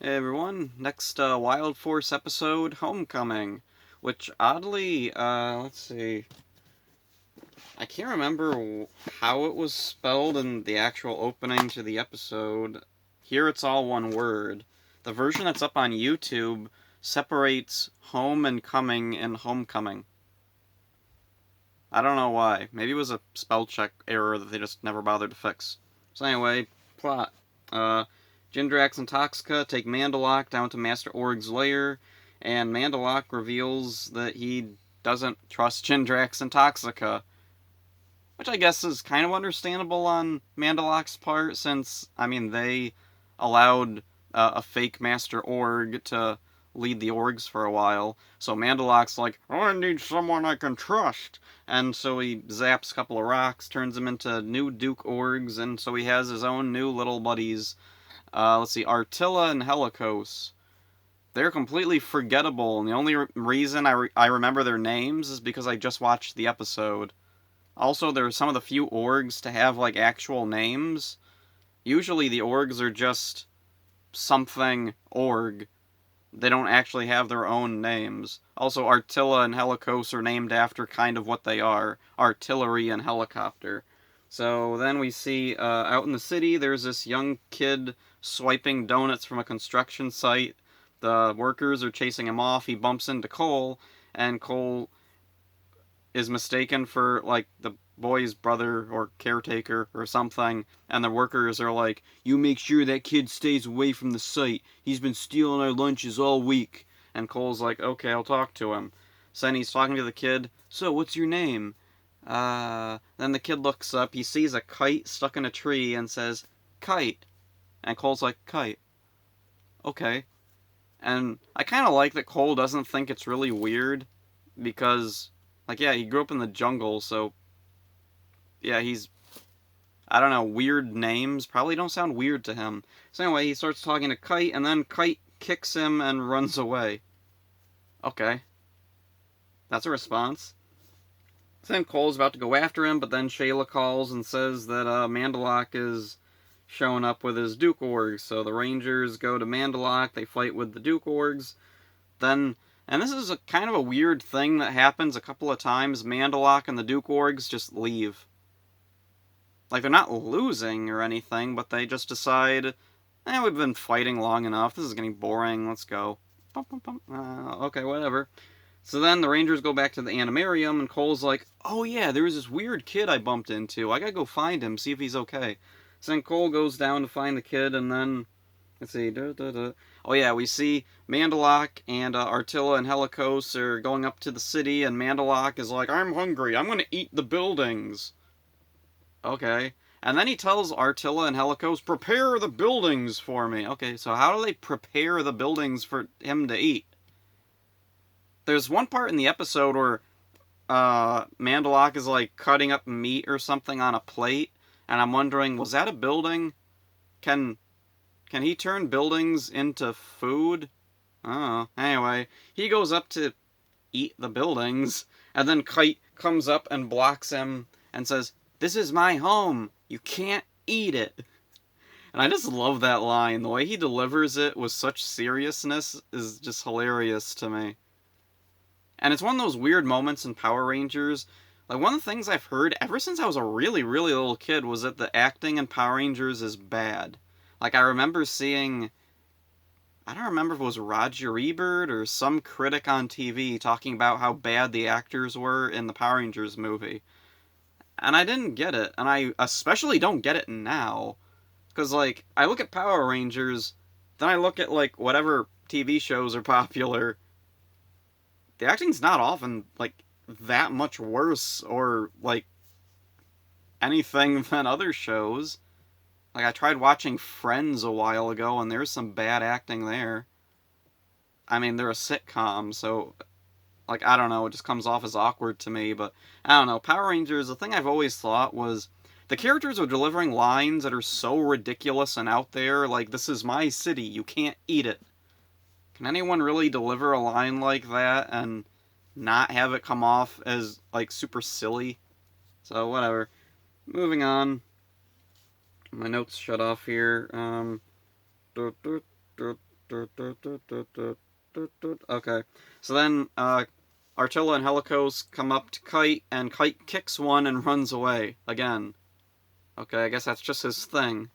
Hey everyone, next Wild Force episode, Homecoming, which oddly, let's see, I can't remember how it was spelled in the actual opening to the episode. Here it's all one word. The version that's up on YouTube separates home and coming in homecoming. I don't know why. Maybe it was a spell check error that they just never bothered to fix. So anyway, plot. Jindrax and Toxica take Mandalok down to Master Org's lair, and Mandalok reveals that he doesn't trust Jindrax and Toxica, which I guess is kind of understandable on Mandalok's part, since, I mean, they allowed a fake Master Org to lead the Orgs for a while. So Mandalok's like, oh, I need someone I can trust. And so he zaps a couple of rocks, turns them into new Duke Orgs, and so he has his own new little buddies. Let's see, Artilla and Helicos. They're completely forgettable, and the only reason I remember their names is because I just watched the episode. Also, they're some of the few orgs to have, like, actual names. Usually the orgs are just something org. They don't actually have their own names. Also, Artilla and Helicos are named after kind of what they are. Artillery and helicopter. So then we see out in the city, there's this young kid swiping donuts from a construction site. The workers are chasing him off. He bumps into Cole, and Cole is mistaken for, like, the boy's brother or caretaker or something, and the workers are like, you make sure that kid stays away from the site. He's been stealing our lunches all week. And Cole's like, okay, I'll talk to him. So then he's talking to the kid, so what's your name? Then the kid looks up, he sees a kite stuck in a tree and says, Kite. And Cole's like, Kite. Okay. And I kind of like that Cole doesn't think it's really weird, because, like, yeah, he grew up in the jungle, so, yeah, I don't know, weird names probably don't sound weird to him. So anyway, he starts talking to Kite, and then Kite kicks him and runs away. Okay. That's a response. So then Cole's about to go after him, but then Shayla calls and says that Mandalok is showing up with his Duke Orgs. So the Rangers go to Mandalok, they fight with the Duke Orgs. Then, and this is a kind of a weird thing that happens a couple of times, Mandalok and the Duke Orgs just leave. Like, they're not losing or anything, but they just decide, we've been fighting long enough, this is getting boring, let's go. Okay, whatever. So then the Rangers go back to the Animarium, and Cole's like, oh yeah, there was this weird kid I bumped into. I gotta go find him, see if he's okay. So then Cole goes down to find the kid, and then, let's see, oh yeah, we see Mandalok and Artilla and Helicos are going up to the city, and Mandalok is like, I'm hungry, I'm gonna eat the buildings. Okay. And then he tells Artilla and Helicos, prepare the buildings for me. Okay, so how do they prepare the buildings for him to eat? There's one part in the episode where Mandalok is like cutting up meat or something on a plate, and I'm wondering, was that a building? Can can he turn buildings into food? Oh, anyway, he goes up to eat the buildings, and then Kite comes up and blocks him and says, this is my home. You can't eat it. And I just love that line. The way he delivers it with such seriousness is just hilarious to me. And it's one of those weird moments in Power Rangers. Like, one of the things I've heard ever since I was a really, really little kid was that the acting in Power Rangers is bad. Like, I remember seeing, I don't remember if it was Roger Ebert or some critic on TV talking about how bad the actors were in the Power Rangers movie. And I didn't get it, and I especially don't get it now. Because, like, I look at Power Rangers, then I look at, like, whatever TV shows are popular. The acting's not often, like, that much worse or, like, anything than other shows. Like, I tried watching Friends a while ago, and there's some bad acting there. I mean, they're a sitcom, so, like, I don't know, it just comes off as awkward to me, but I don't know. Power Rangers, the thing I've always thought was the characters are delivering lines that are so ridiculous and out there, like, this is my city, you can't eat it. Can anyone really deliver a line like that and not have it come off as, like, super silly? So, whatever. Moving on. My notes shut off here. Okay. So then, Artilla and Helicos come up to Kite, and Kite kicks one and runs away again. Okay, I guess that's just his thing.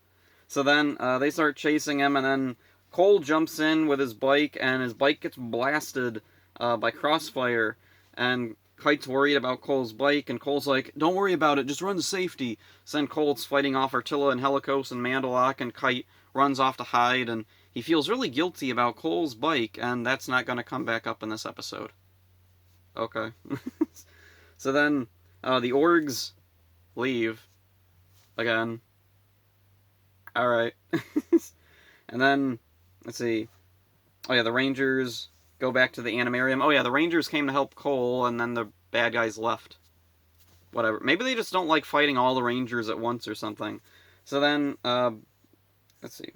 So then, they start chasing him, and then Cole jumps in with his bike, and his bike gets blasted by Crossfire, and Kite's worried about Cole's bike, and Cole's like, don't worry about it, just run to safety. So then Cole's fighting off Artilla and Helicos and Mandalok, and Kite runs off to hide, and he feels really guilty about Cole's bike, and that's not going to come back up in this episode. Okay. So then, the orgs leave again. Alright. And then, let's see. Oh yeah, the Rangers go back to the Animarium. Oh yeah, the Rangers came to help Cole, and then the bad guys left. Whatever. Maybe they just don't like fighting all the Rangers at once or something. So then, let's see.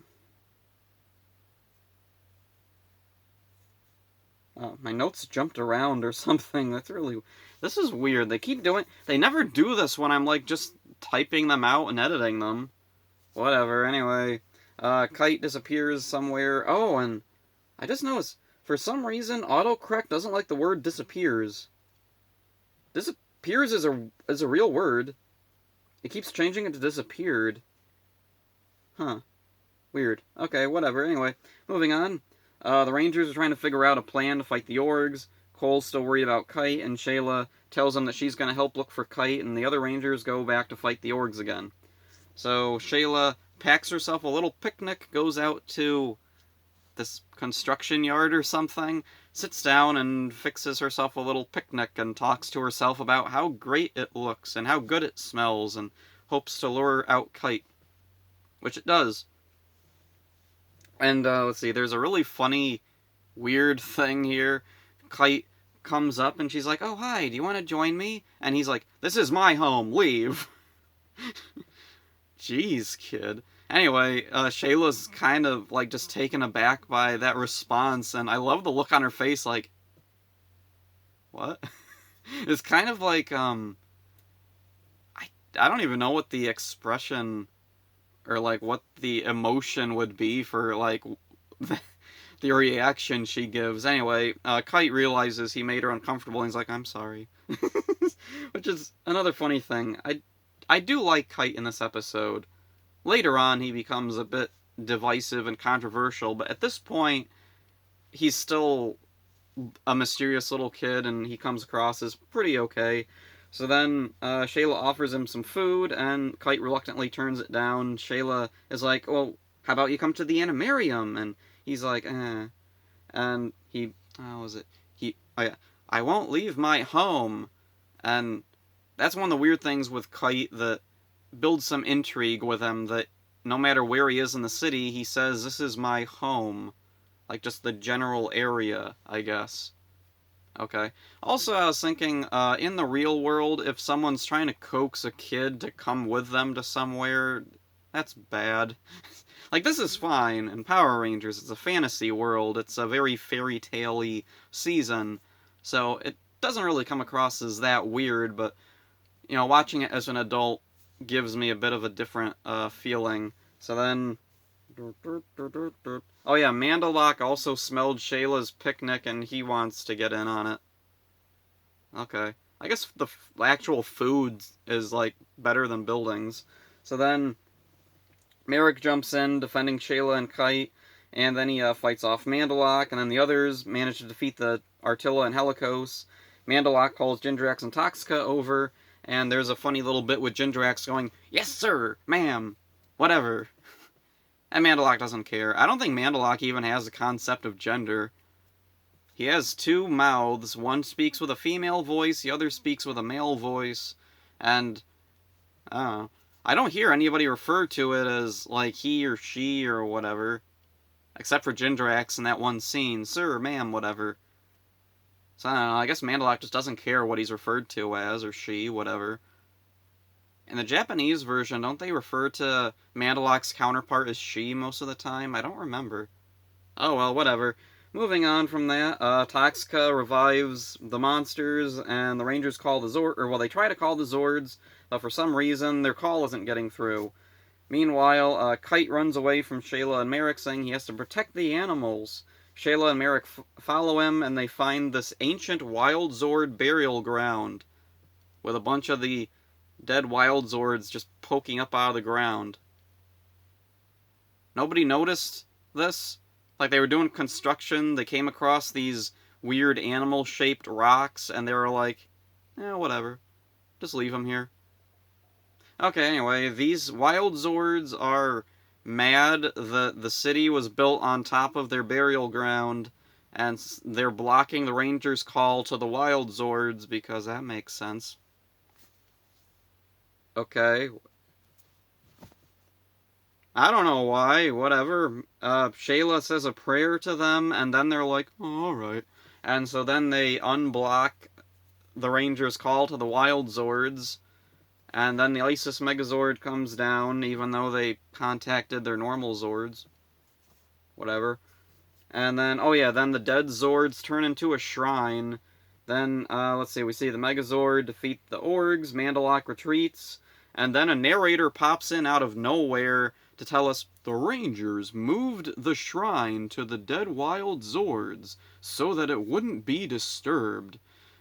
My notes jumped around or something. That's really... This is weird. They keep doing... They never do this when I'm, like, just typing them out and editing them. Whatever, anyway. Kite disappears somewhere. Oh, and I just noticed, for some reason, autocorrect doesn't like the word disappears. Disappears is a real word. It keeps changing it to disappeared. Huh. Weird. Okay, whatever. Anyway, moving on. The Rangers are trying to figure out a plan to fight the Orgs. Cole's still worried about Kite, and Shayla tells him that she's going to help look for Kite, and the other Rangers go back to fight the Orgs again. So Shayla packs herself a little picnic, goes out to this construction yard or something, sits down and fixes herself a little picnic and talks to herself about how great it looks and how good it smells, and hopes to lure out Kite. Which it does. And, let's see, there's a really funny, weird thing here. Kite comes up and she's like, oh, hi, do you want to join me? And he's like, this is my home, leave. Jeez, kid. Anyway, Shayla's kind of, like, just taken aback by that response, and I love the look on her face, like, what? It's kind of like, I don't even know what the expression, or, like, what the emotion would be for, like, the reaction she gives. Anyway, Kite realizes he made her uncomfortable, and he's like, I'm sorry. Which is another funny thing. I do like Kite in this episode. Later on, he becomes a bit divisive and controversial, but at this point, he's still a mysterious little kid, and he comes across as pretty okay. So then, Shayla offers him some food, and Kite reluctantly turns it down. Shayla is like, well, how about you come to the Animarium? And he's like, eh. And how was it? I won't leave my home. And that's one of the weird things with Kite that builds some intrigue with him, that no matter where he is in the city, he says, this is my home. Like, just the general area, I guess. Okay. Also, I was thinking, in the real world, if someone's trying to coax a kid to come with them to somewhere, that's bad. Like, this is fine in Power Rangers. It's a fantasy world. It's a very fairy tale-y season. So, it doesn't really come across as that weird, but, you know, watching it as an adult gives me a bit of a different feeling. So then... Oh yeah, Mandalok also smelled Shayla's picnic and he wants to get in on it. Okay. I guess the actual food is, like, better than buildings. So then Merrick jumps in, defending Shayla and Kite, and then he fights off Mandalok, and then the others manage to defeat the Artilla and Helicos. Mandalok calls Gindrax and Toxica over, and there's a funny little bit with Gindrax going, yes sir, ma'am, whatever. And Mandalok doesn't care. I don't think Mandalok even has a concept of gender. He has two mouths. One speaks with a female voice, the other speaks with a male voice. And, I don't hear anybody refer to it as, like, he or she or whatever. Except for Gindrax in that one scene. Sir, ma'am, whatever. So, I don't know. I guess Mandalok just doesn't care what he's referred to as, or she, whatever. In the Japanese version, don't they refer to Mandalok's counterpart as she most of the time? I don't remember. Oh well, whatever. Moving on from that, Toxica revives the monsters, and the Rangers call the Zord, or well, they try to call the Zords, but for some reason, their call isn't getting through. Meanwhile, Kite runs away from Shayla and Merrick, saying he has to protect the animals. Shayla and Merrick follow him, and they find this ancient Wild Zord burial ground with a bunch of the dead Wild Zords just poking up out of the ground. Nobody noticed this? Like, they were doing construction, they came across these weird animal-shaped rocks, and they were like, whatever. Just leave them here. Okay, anyway, these Wild Zords are mad that the city was built on top of their burial ground, and they're blocking the Rangers' call to the Wild Zords, because that makes sense. Okay. I don't know why, whatever. Shayla says a prayer to them, and then they're like, oh, alright. And so then they unblock the Rangers' call to the Wild Zords, and then the Isis Megazord comes down, even though they contacted their normal Zords. Whatever. And then, then the dead Zords turn into a shrine. Then, let's see, we see the Megazord defeat the Orgs, Mandalok retreats, and then a narrator pops in out of nowhere to tell us the Rangers moved the shrine to the dead Wild Zords so that it wouldn't be disturbed.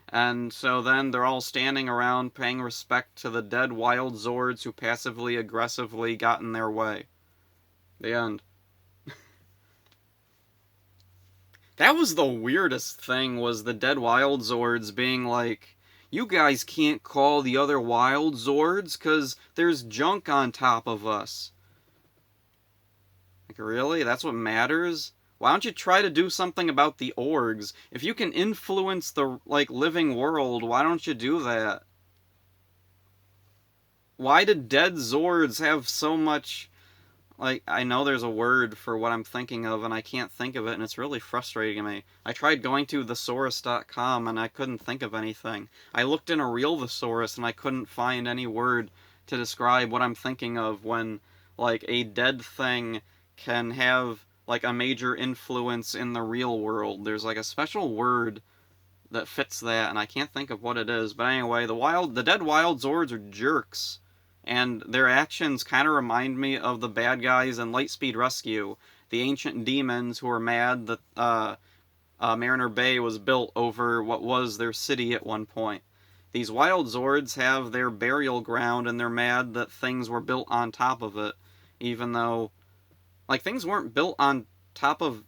And so then they're all standing around paying respect to the dead Wild Zords who passively aggressively got in their way. The end. That was the weirdest thing, was the dead Wild Zords being like, you guys can't call the other Wild Zords because there's junk on top of us. Like, really? That's what matters? Why don't you try to do something about the Orgs? If you can influence the, living world, why don't you do that? Why did dead Zords have so much... I know there's a word for what I'm thinking of, and I can't think of it, and it's really frustrating me. I tried going to thesaurus.com, and I couldn't think of anything. I looked in a real thesaurus, and I couldn't find any word to describe what I'm thinking of when, a dead thing can have a major influence in the real world. There's a special word that fits that, and I can't think of what it is. But anyway, the dead Wild Zords are jerks, and their actions kind of remind me of the bad guys in Lightspeed Rescue, the ancient demons who were mad that Mariner Bay was built over what was their city at one point. These Wild Zords have their burial ground, and they're mad that things were built on top of it, even though things weren't built on top of...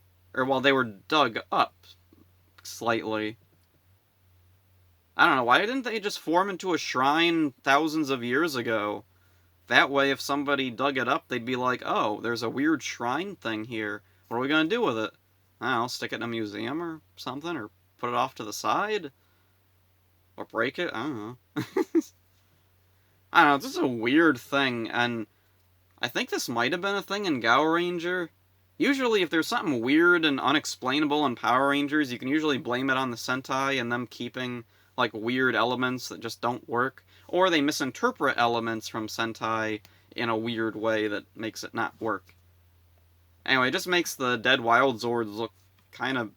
they were dug up slightly. I don't know, why didn't they just form into a shrine thousands of years ago? That way, if somebody dug it up, they'd be like, oh, there's a weird shrine thing here. What are we gonna do with it? I don't know, stick it in a museum or something? Or put it off to the side? Or break it? I don't know. I don't know, this is a weird thing, and I think this might have been a thing in Gaoranger. Usually, if there's something weird and unexplainable in Power Rangers, you can usually blame it on the Sentai and them keeping, weird elements that just don't work. Or they misinterpret elements from Sentai in a weird way that makes it not work. Anyway, it just makes the dead Wild Zords look kind of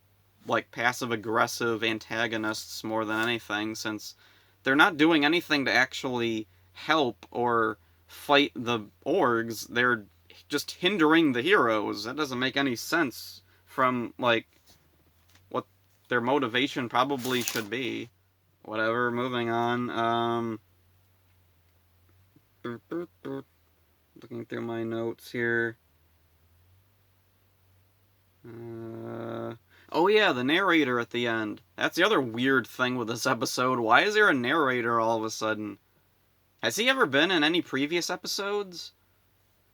like passive-aggressive antagonists more than anything, since they're not doing anything to actually help or fight the Orgs. They're just hindering the heroes. That doesn't make any sense from, what their motivation probably should be. Whatever, moving on. Looking through my notes here. Oh yeah, the narrator at the end. That's the other weird thing with this episode. Why is there a narrator all of a sudden? Has he ever been in any previous episodes?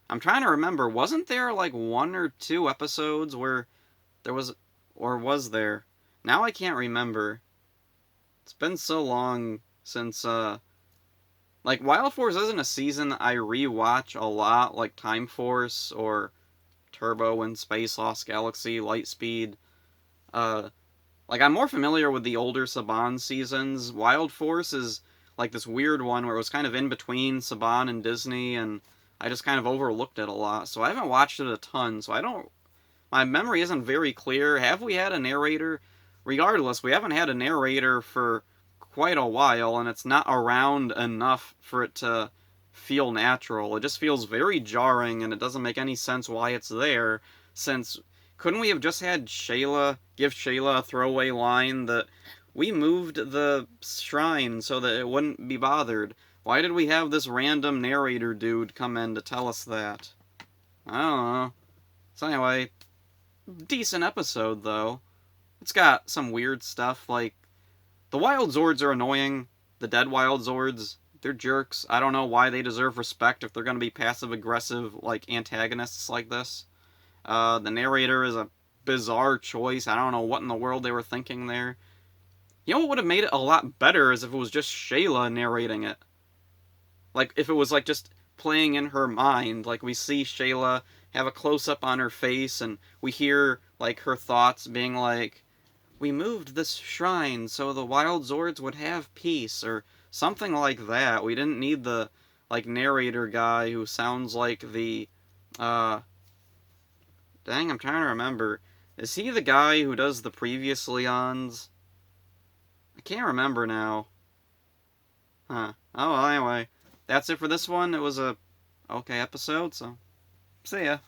I'm trying to remember. Wasn't there one or two episodes where there was... Or was there? Now I can't remember. It's been so long since, Wild Force isn't a season that I rewatch a lot, like Time Force or Turbo and Space Lost Galaxy, Lightspeed. I'm more familiar with the older Saban seasons. Wild Force is, this weird one where it was kind of in between Saban and Disney, and I just kind of overlooked it a lot. So I haven't watched it a ton, so I don't... My memory isn't very clear. Have we had a narrator? Regardless, we haven't had a narrator for quite a while, and it's not around enough for it to feel natural. It just feels very jarring, and it doesn't make any sense why it's there, since couldn't we have just had give Shayla a throwaway line that we moved the shrine so that it wouldn't be bothered? Why did we have this random narrator dude come in to tell us that? I don't know. So anyway, decent episode, though. It's got some weird stuff, like, the Wild Zords are annoying. The dead Wild Zords, they're jerks. I don't know why they deserve respect if they're going to be passive-aggressive, like, antagonists like this. The narrator is a bizarre choice. I don't know what in the world they were thinking there. You know what would have made it a lot better is if it was just Shayla narrating it. Like, if it was, like, just playing in her mind. Like, we see Shayla have a close-up on her face, and we hear, like, her thoughts being like, we moved this shrine so the Wild Zords would have peace, or something like that. We didn't need the, like, narrator guy who sounds like the, dang, I'm trying to remember. Is he the guy who does the previous Leons? I can't remember now. Huh. Oh, well, anyway. That's it for this one. It was a okay episode, so see ya.